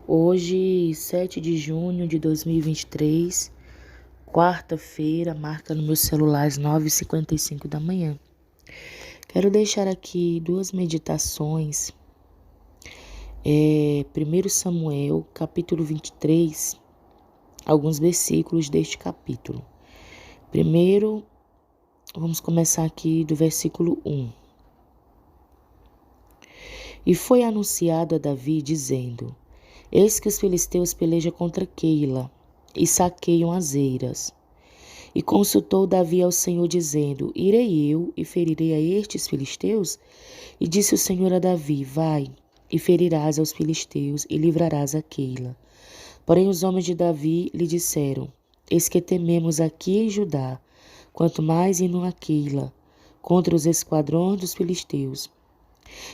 Hoje, 7 de junho de 2023, quarta-feira, marca no meu celular às 9h55 da manhã. Quero deixar aqui duas meditações. 1 Samuel, capítulo 23, alguns versículos deste capítulo. Primeiro, vamos começar aqui do versículo 1. E foi anunciado a Davi, dizendo: Eis que os filisteus pelejam contra Keila e saqueiam as eiras. E consultou Davi ao Senhor, dizendo: Irei eu e ferirei a estes filisteus? E disse o Senhor a Davi: Vai, e ferirás aos filisteus, e livrarás a Keila. Porém os homens de Davi lhe disseram: Eis que tememos aqui em Judá, quanto mais indo a Keila, contra os esquadrões dos filisteus.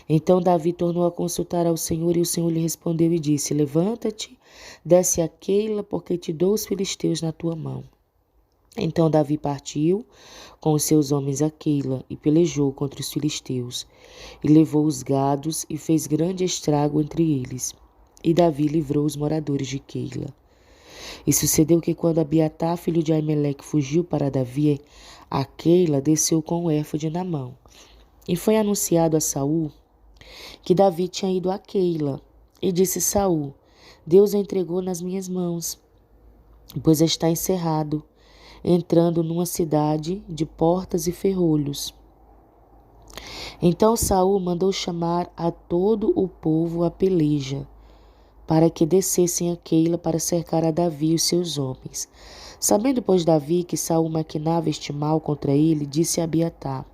Então Davi tornou a consultar ao Senhor, e o Senhor lhe respondeu e disse: Levanta-te, desce a Keila, porque te dou os filisteus na tua mão. Então Davi partiu com os seus homens a Keila e pelejou contra os filisteus, e levou os gados e fez grande estrago entre eles. E Davi livrou os moradores de Keila. E sucedeu que quando Abiatar, filho de Aimeleque, fugiu para Davi a Keila, desceu com o éfode na mão. E foi anunciado a Saul que Davi tinha ido a Keila. E disse Saul: Deus o entregou nas minhas mãos, pois está encerrado, entrando numa cidade de portas e ferrolhos. Então Saul mandou chamar a todo o povo à peleja, para que descessem a Keila para cercar a Davi e os seus homens. Sabendo, pois, Davi que Saul maquinava este mal contra ele, disse a Abiatar,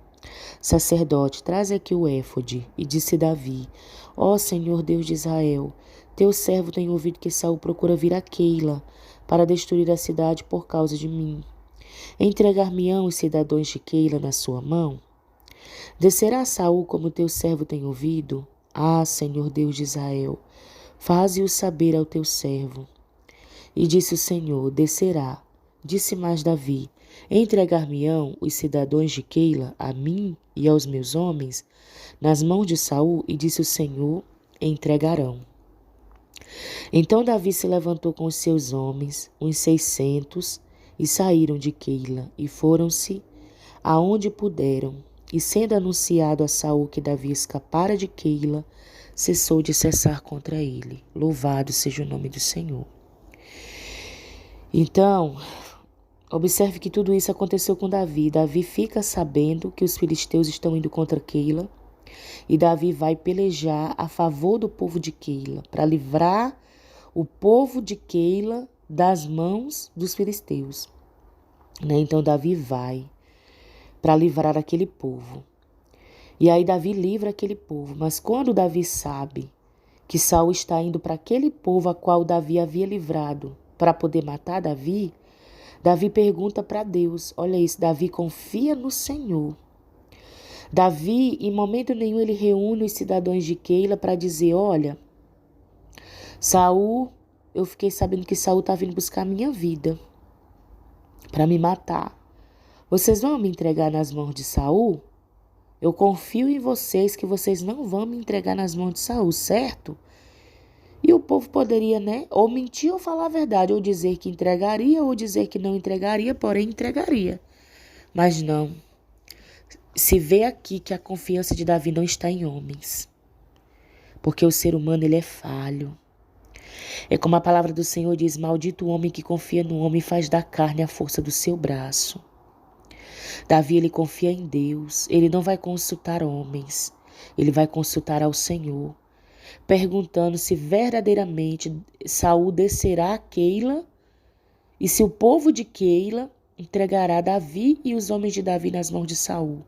sacerdote: Traze aqui o éfode. E disse Davi: Ó Senhor Deus de Israel, teu servo tem ouvido que Saul procura vir a Keila para destruir a cidade por causa de mim. Entregar-me-ão os cidadãos de Keila na sua mão? Descerá Saul como teu servo tem ouvido? Ah, Senhor Deus de Israel, faze-o saber ao teu servo. E disse o Senhor: Descerá. Disse mais Davi: Entregar-me-ão os cidadãos de Keila a mim e aos meus homens nas mãos de Saul? E disse o Senhor: Entregarão. Então Davi se levantou com os seus homens, uns 600, e saíram de Keila, e foram-se aonde puderam. E sendo anunciado a Saul que Davi escapara de Keila, cessou de cessar contra ele. Louvado seja o nome do Senhor. Então, observe que tudo isso aconteceu com Davi. Davi fica sabendo que os filisteus estão indo contra Keila, e Davi vai pelejar a favor do povo de Keila, para livrar o povo de Keila das mãos dos filisteus. Então Davi vai para livrar aquele povo. E aí Davi livra aquele povo. Mas quando Davi sabe que Saul está indo para aquele povo a qual Davi havia livrado para poder matar Davi, Davi pergunta para Deus. Olha isso, Davi confia no Senhor. Davi, em momento nenhum, ele reúne os cidadãos de Keila para dizer: olha, Saul, eu fiquei sabendo que Saul está vindo buscar a minha vida para me matar. Vocês vão me entregar nas mãos de Saul? Eu confio em vocês que vocês não vão me entregar nas mãos de Saul, certo? E o povo poderia, ou mentir ou falar a verdade, ou dizer que entregaria, ou dizer que não entregaria, porém entregaria. Mas não. Se vê aqui que a confiança de Davi não está em homens, porque o ser humano ele é falho. É como a palavra do Senhor diz: maldito o homem que confia no homem e faz da carne a força do seu braço. Davi, ele confia em Deus, ele não vai consultar homens, ele vai consultar ao Senhor, perguntando se verdadeiramente Saul descerá a Keila e se o povo de Keila entregará Davi e os homens de Davi nas mãos de Saul.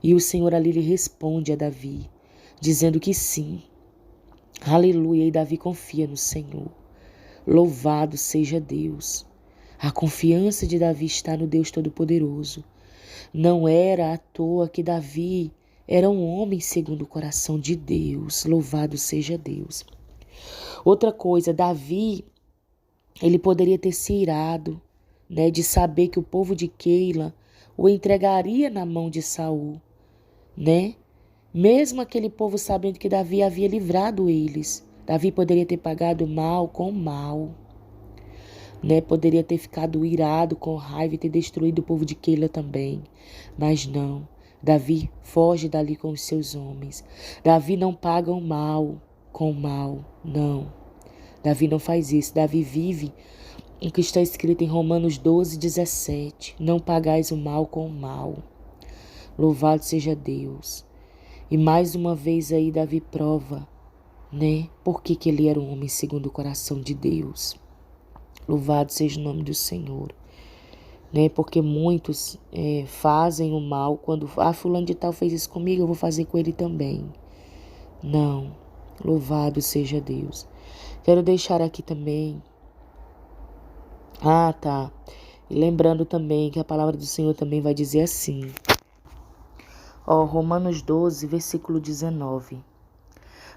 E o Senhor ali lhe responde a Davi, dizendo que sim. Aleluia, e Davi confia no Senhor. Louvado seja Deus. A confiança de Davi está no Deus Todo-Poderoso. Não era à toa que Davi era um homem segundo o coração de Deus. Louvado seja Deus. Outra coisa, Davi, ele poderia ter se irado, de saber que o povo de Keila o entregaria na mão de Saul, Mesmo aquele povo sabendo que Davi havia livrado eles. Davi poderia ter pagado mal com mal, né? Poderia ter ficado irado com raiva e ter destruído o povo de Keila também. Mas não. Davi foge dali com os seus homens. Davi não paga o mal com o mal. Não. Davi não faz isso. Davi vive o que está escrito em Romanos 12:17. Não pagais o mal com o mal. Louvado seja Deus. E mais uma vez aí Davi prova, né? Por que ele era um homem segundo o coração de Deus. Louvado seja o nome do Senhor. Né? Porque muitos fazem o mal quando... fulano de tal fez isso comigo, eu vou fazer com ele também. Não. Louvado seja Deus. Quero deixar aqui também... tá. E lembrando também que a palavra do Senhor também vai dizer assim. Romanos 12, versículo 19.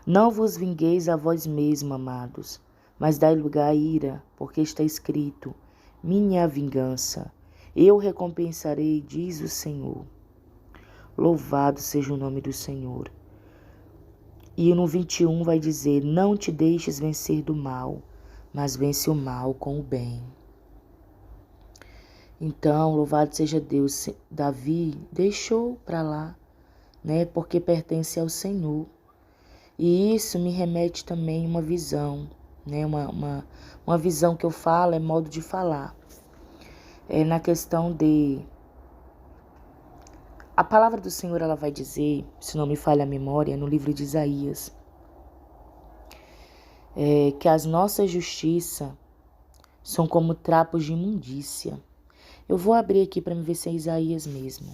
Não vos vingueis a vós mesmos, amados, mas dai lugar à ira, porque está escrito, minha é a vingança, eu recompensarei, diz o Senhor. Louvado seja o nome do Senhor. E no 21 vai dizer, não te deixes vencer do mal, mas vence o mal com o bem. Então, louvado seja Deus, Davi deixou para lá, né, porque pertence ao Senhor. E isso me remete também a uma visão, né? Uma visão que eu falo, é modo de falar. É na questão de... A palavra do Senhor, ela vai dizer, se não me falha a memória, no livro de Isaías, que as nossas justiças são como trapos de imundícia. Eu vou abrir aqui para me ver se é Isaías mesmo.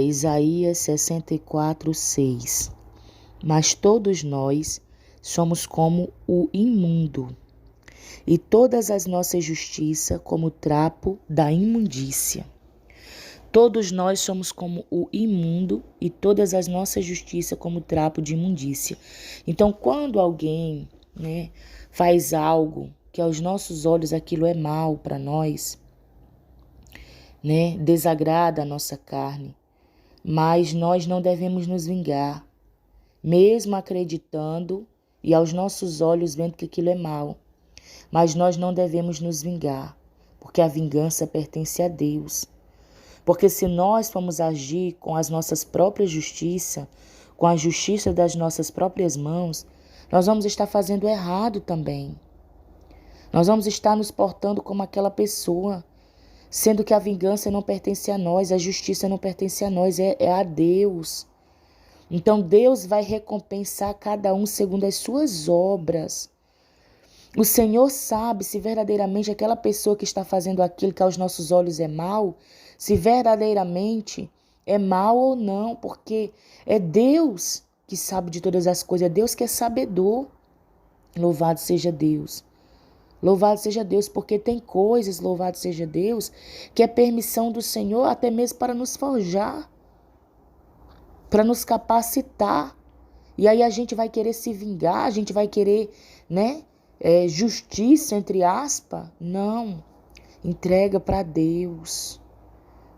Isaías 64:6. Mas todos nós somos como o imundo, e todas as nossas justiças como o trapo da imundícia. Todos nós somos como o imundo, e todas as nossas justiças como o trapo de imundícia. Então, quando alguém, né, faz algo que aos nossos olhos aquilo é mal para nós, né, desagrada a nossa carne, mas nós não devemos nos vingar, mesmo acreditando e aos nossos olhos vendo que aquilo é mal. Mas nós não devemos nos vingar, porque a vingança pertence a Deus. Porque se nós formos agir com as nossas próprias justiças, com a justiça das nossas próprias mãos, nós vamos estar fazendo errado também. Nós vamos estar nos portando como aquela pessoa, sendo que a vingança não pertence a nós, a justiça não pertence a nós, é a Deus. Então Deus vai recompensar cada um segundo as suas obras. O Senhor sabe se verdadeiramente aquela pessoa que está fazendo aquilo que aos nossos olhos é mal, se verdadeiramente é mal ou não, porque é Deus que sabe de todas as coisas, é Deus que é sabedor. Louvado seja Deus. Louvado seja Deus, porque tem coisas, louvado seja Deus, que é permissão do Senhor até mesmo para nos forjar, para nos capacitar. E aí a gente vai querer se vingar, a gente vai querer, né, justiça, entre aspas. Não, entrega para Deus.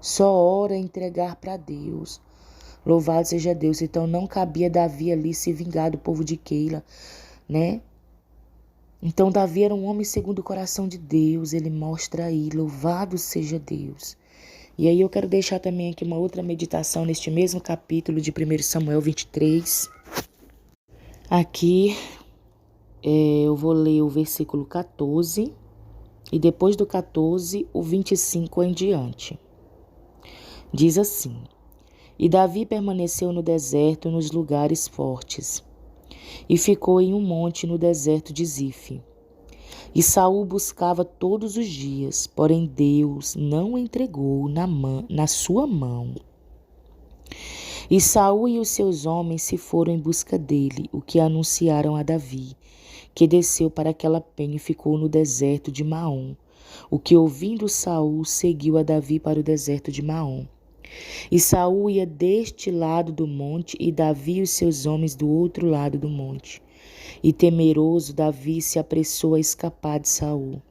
Só ora entregar para Deus. Louvado seja Deus. Então não cabia Davi ali se vingar do povo de Keila, né? Então Davi era um homem segundo o coração de Deus. Ele mostra aí, louvado seja Deus. E aí eu quero deixar também aqui uma outra meditação neste mesmo capítulo de 1 Samuel 23. Aqui eu vou ler o versículo 14 e depois do 14 o 25 em diante. Diz assim: E Davi permaneceu no deserto nos lugares fortes e ficou em um monte no deserto de Zife. E Saul buscava todos os dias, porém Deus não o entregou na sua mão. E Saul e os seus homens se foram em busca dele, o que anunciaram a Davi, que desceu para aquela penha e ficou no deserto de Maom. O que, ouvindo Saul, seguiu a Davi para o deserto de Maom. E Saul ia deste lado do monte, e Davi e os seus homens do outro lado do monte. E temeroso, Davi se apressou a escapar de Saul.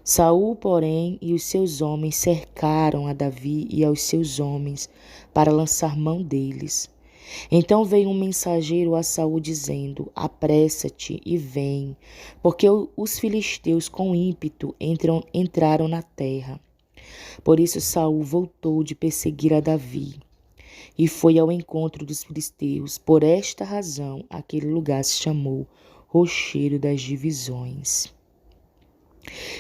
Saul, porém, e os seus homens cercaram a Davi e aos seus homens para lançar mão deles. Então veio um mensageiro a Saul dizendo: apressa-te e vem, porque os filisteus com ímpeto entraram na terra. Por isso Saul voltou de perseguir a Davi e foi ao encontro dos filisteus. Por esta razão, aquele lugar se chamou Rochedo das Divisões.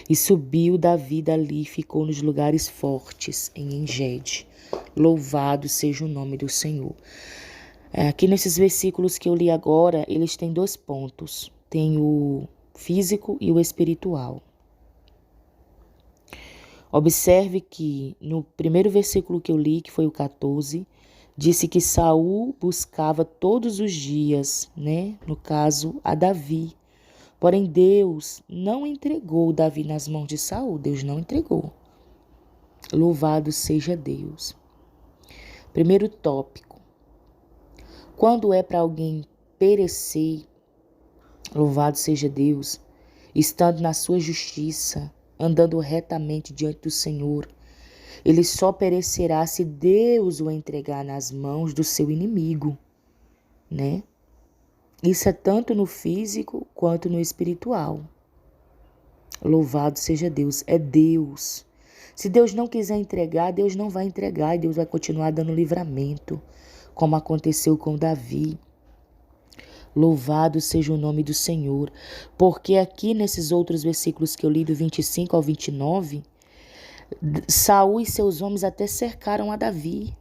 E subiu Davi dali e ficou nos lugares fortes, em Engede. Louvado seja o nome do Senhor. Aqui nesses versículos que eu li agora, eles têm 2 pontos. Tem o físico e o espiritual. Observe que no primeiro versículo que eu li, que foi o 14, disse que Saul buscava todos os dias, no caso, a Davi. Porém, Deus não entregou Davi nas mãos de Saul. Deus não entregou. Louvado seja Deus. Primeiro tópico. Quando é para alguém perecer, louvado seja Deus, estando na sua justiça, andando retamente diante do Senhor, ele só perecerá se Deus o entregar nas mãos do seu inimigo, Isso é tanto no físico quanto no espiritual. Louvado seja Deus, é Deus. Se Deus não quiser entregar, Deus não vai entregar e Deus vai continuar dando livramento, como aconteceu com Davi. Louvado seja o nome do Senhor, porque aqui nesses outros versículos que eu li do 25 ao 29, Saul e seus homens até cercaram a Davi.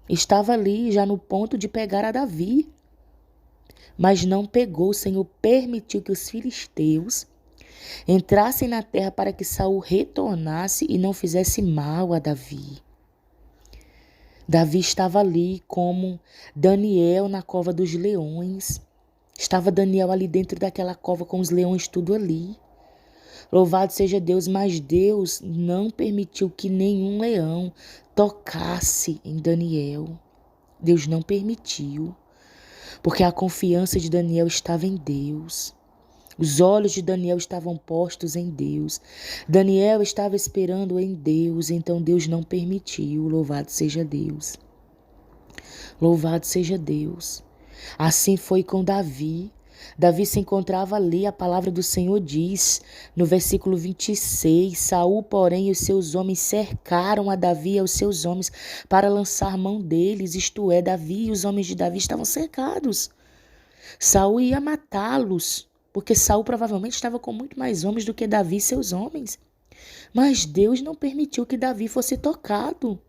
Estava ali já no ponto de pegar a Davi. Mas não pegou, o Senhor permitiu que os filisteus entrassem na terra para que Saul retornasse e não fizesse mal a Davi. Davi estava ali como Daniel na cova dos leões. Estava Daniel ali dentro daquela cova com os leões tudo ali. Louvado seja Deus, mas Deus não permitiu que nenhum leão tocasse em Daniel. Deus não permitiu, porque a confiança de Daniel estava em Deus. Os olhos de Daniel estavam postos em Deus. Daniel estava esperando em Deus, então Deus não permitiu. Louvado seja Deus. Louvado seja Deus. Assim foi com Davi. Davi se encontrava ali, a palavra do Senhor diz, no versículo 26, Saul, porém, e os seus homens cercaram a Davi e aos seus homens para lançar mão deles, isto é, Davi e os homens de Davi estavam cercados. Saul ia matá-los, porque Saul provavelmente estava com muito mais homens do que Davi e seus homens. Mas Deus não permitiu que Davi fosse tocado.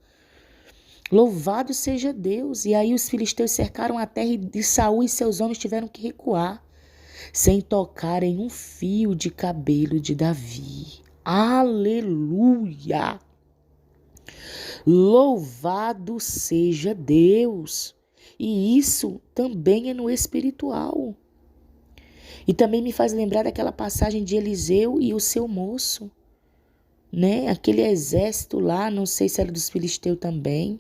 Louvado seja Deus. E aí os filisteus cercaram a terra e Saul e seus homens tiveram que recuar, sem tocar em um fio de cabelo de Davi. Aleluia! Louvado seja Deus. E isso também é no espiritual. E também me faz lembrar daquela passagem de Eliseu e o seu moço, Aquele exército lá, não sei se era dos filisteus também,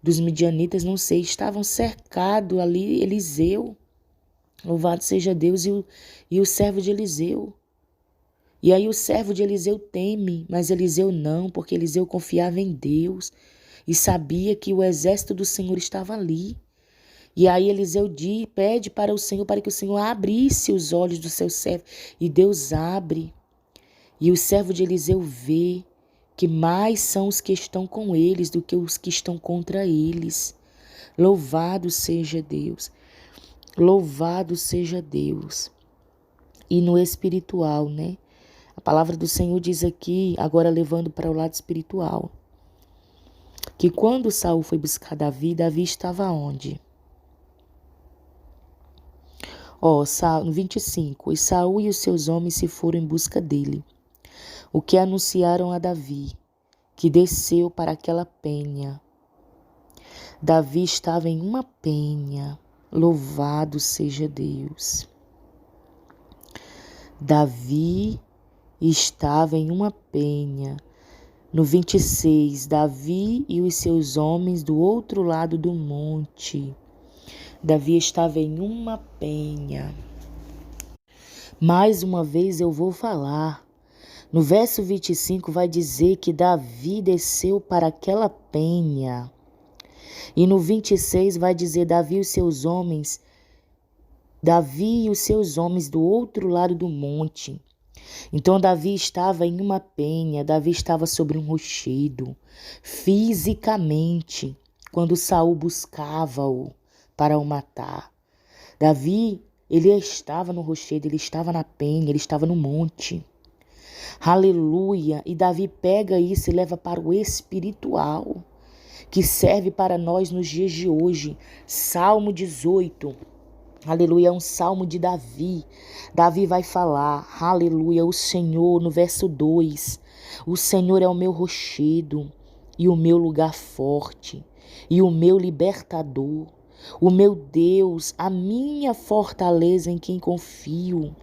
dos midianitas, não sei, estavam cercados ali, Eliseu. Louvado seja Deus e o servo de Eliseu. E aí o servo de Eliseu teme, mas Eliseu não, porque Eliseu confiava em Deus e sabia que o exército do Senhor estava ali. E aí Eliseu pede para o Senhor, para que o Senhor abrisse os olhos do seu servo. E Deus abre. E o servo de Eliseu vê que mais são os que estão com eles do que os que estão contra eles. Louvado seja Deus. Louvado seja Deus. E no espiritual, A palavra do Senhor diz aqui, agora levando para o lado espiritual, que quando Saul foi buscar Davi, Davi estava onde? No 25, e Saul e os seus homens se foram em busca dele, o que anunciaram a Davi, que desceu para aquela penha. Davi estava em uma penha, louvado seja Deus. Davi estava em uma penha. No 26, Davi e os seus homens do outro lado do monte. Davi estava em uma penha. Mais uma vez eu vou falar. No verso 25 vai dizer que Davi desceu para aquela penha. E no 26 vai dizer Davi e os seus homens do outro lado do monte. Então Davi estava em uma penha, Davi estava sobre um rochedo, fisicamente, quando Saul buscava-o para o matar. Davi, ele estava no rochedo, ele estava na penha, ele estava no monte. Aleluia! E Davi pega isso e leva para o espiritual, que serve para nós nos dias de hoje. Salmo 18. Aleluia, é um salmo de Davi. Davi vai falar, aleluia, o Senhor, no verso 2, o Senhor é o meu rochedo e o meu lugar forte e o meu libertador, o meu Deus, a minha fortaleza em quem confio,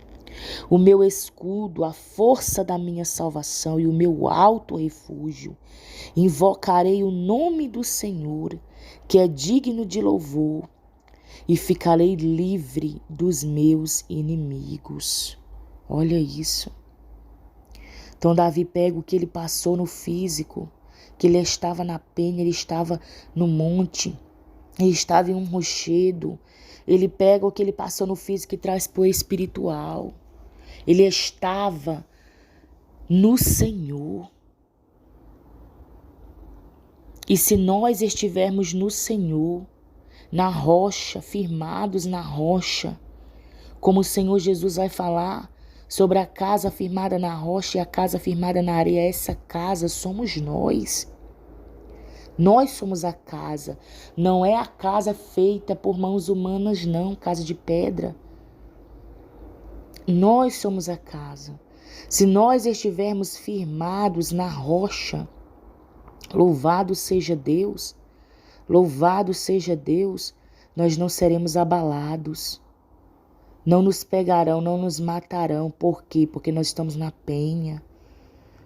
o meu escudo, a força da minha salvação e o meu alto refúgio. Invocarei o nome do Senhor, que é digno de louvor, e ficarei livre dos meus inimigos. Olha isso. Então Davi pega o que ele passou no físico, que ele estava na penha, ele estava no monte, ele estava em um rochedo. Ele pega o que ele passou no físico e traz para o espiritual. Ele estava no Senhor. E se nós estivermos no Senhor, na rocha, firmados na rocha, como o Senhor Jesus vai falar sobre a casa firmada na rocha e a casa firmada na areia, essa casa somos nós. Nós somos a casa, não é a casa feita por mãos humanas, não, casa de pedra. Nós somos a casa. Se nós estivermos firmados na rocha, louvado seja Deus, nós não seremos abalados. Não nos pegarão, não nos matarão. Por quê? Porque nós estamos na penha,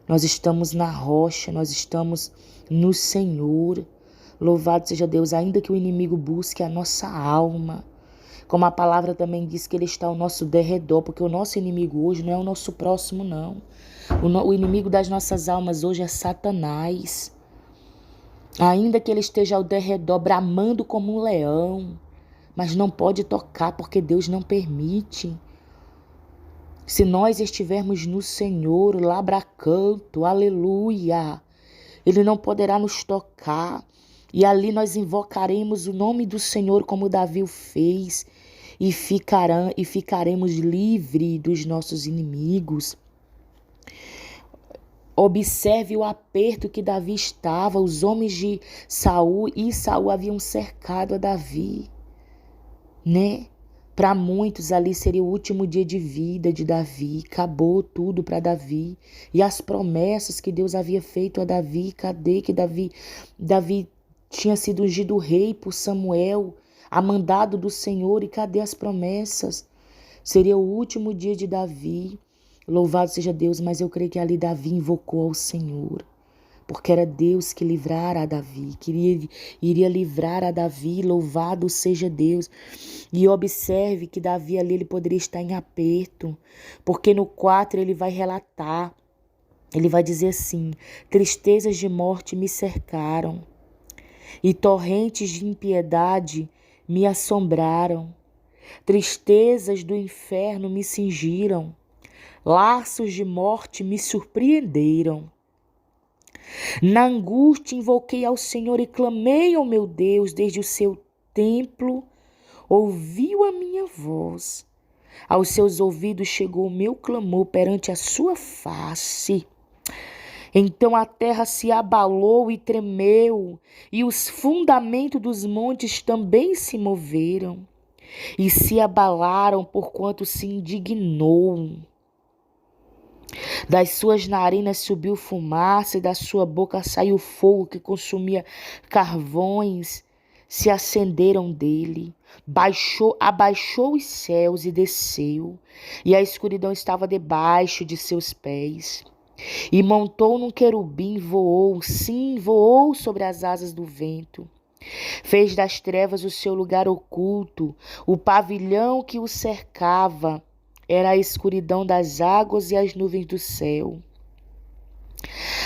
nós estamos na rocha, nós estamos no Senhor. Louvado seja Deus, ainda que o inimigo busque a nossa alma. Como a palavra também diz que ele está ao nosso derredor, porque o nosso inimigo hoje não é o nosso próximo, não. O inimigo das nossas almas hoje é Satanás. Ainda que ele esteja ao derredor, bramando como um leão, mas não pode tocar porque Deus não permite. Se nós estivermos no Senhor, labracanto, aleluia, Ele não poderá nos tocar. E ali nós invocaremos o nome do Senhor como Davi o fez e ficaremos livres dos nossos inimigos. Observe o aperto que Davi estava. Os homens de Saul haviam cercado a Davi, né? Para muitos ali seria o último dia de vida de Davi. Acabou tudo para Davi. E as promessas que Deus havia feito a Davi, cadê que Davi tinha sido ungido rei por Samuel, a mandado do Senhor, e cadê as promessas? Seria o último dia de Davi. Louvado seja Deus, mas eu creio que ali Davi invocou ao Senhor, porque era Deus que livrara a Davi, que iria livrar a Davi. Louvado seja Deus. E observe que Davi ali ele poderia estar em aperto, porque no 4 ele vai relatar, ele vai dizer assim: tristezas de morte me cercaram e torrentes de impiedade me assombraram. Tristezas do inferno me cingiram, laços de morte me surpreenderam. Na angústia invoquei ao Senhor e clamei ao meu Deus. Desde o seu templo ouviu a minha voz. Aos seus ouvidos chegou o meu clamor perante a sua face. Então a terra se abalou e tremeu, e os fundamentos dos montes também se moveram, e se abalaram porquanto se indignou. Das suas narinas subiu fumaça, e da sua boca saiu fogo que consumia carvões, se acenderam dele. Abaixou os céus e desceu, e a escuridão estava debaixo de seus pés. E montou num querubim, voou sobre as asas do vento. Fez das trevas o seu lugar oculto, o pavilhão que o cercava era a escuridão das águas e as nuvens do céu.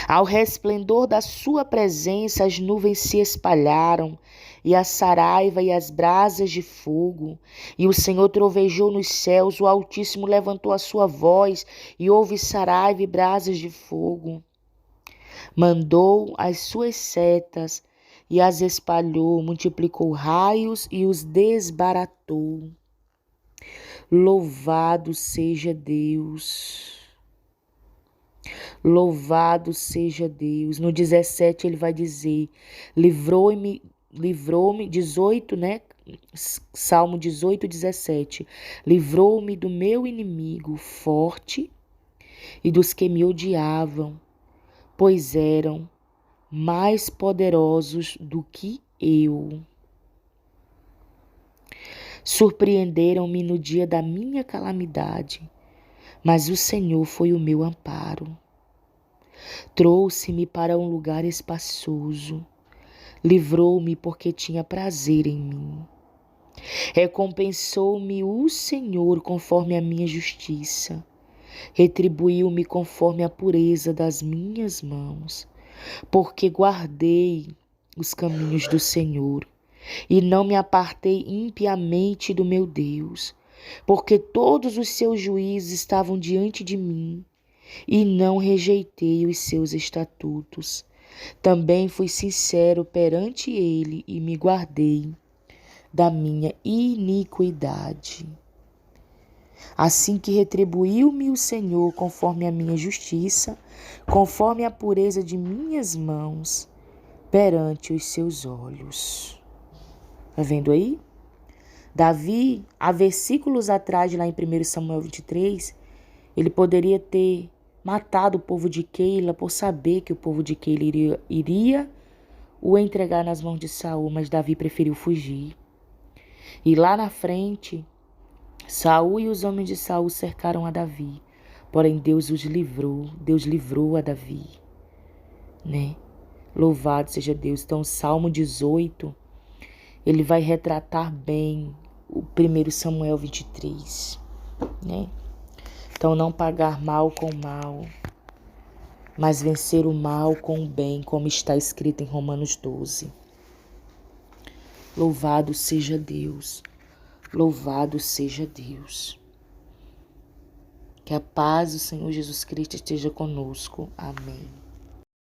Ao resplendor da sua presença, as nuvens se espalharam, e a saraiva e as brasas de fogo. E o Senhor trovejou nos céus, o Altíssimo levantou a sua voz, e houve saraiva e brasas de fogo. Mandou as suas setas, e as espalhou, multiplicou raios e os desbaratou. Louvado seja Deus. Louvado seja Deus. No 17 ele vai dizer, livrou-me, 18, né? Salmo 18, 17. Livrou-me do meu inimigo forte e dos que me odiavam, pois eram mais poderosos do que eu. Surpreenderam-me no dia da minha calamidade, mas o Senhor foi o meu amparo. Trouxe-me para um lugar espaçoso, livrou-me porque tinha prazer em mim. Recompensou-me o Senhor conforme a minha justiça, retribuiu-me conforme a pureza das minhas mãos, porque guardei os caminhos do Senhor e não me apartei impiamente do meu Deus, porque todos os seus juízos estavam diante de mim e não rejeitei os seus estatutos. Também fui sincero perante ele e me guardei da minha iniquidade. Assim que retribuiu-me o Senhor conforme a minha justiça, conforme a pureza de minhas mãos, perante os seus olhos. Tá vendo aí? Davi, há versículos atrás, lá em 1 Samuel 23, ele poderia ter matado o povo de Keila por saber que o povo de Keila iria o entregar nas mãos de Saul, mas Davi preferiu fugir. E lá na frente, Saul e os homens de Saul cercaram a Davi, porém Deus livrou a Davi, né? Louvado seja Deus. Então, o Salmo 18, ele vai retratar bem o 1 Samuel 23, né? Então, não pagar mal com mal, mas vencer o mal com o bem, como está escrito em Romanos 12. Louvado seja Deus, louvado seja Deus. Que a paz do Senhor Jesus Cristo esteja conosco. Amém.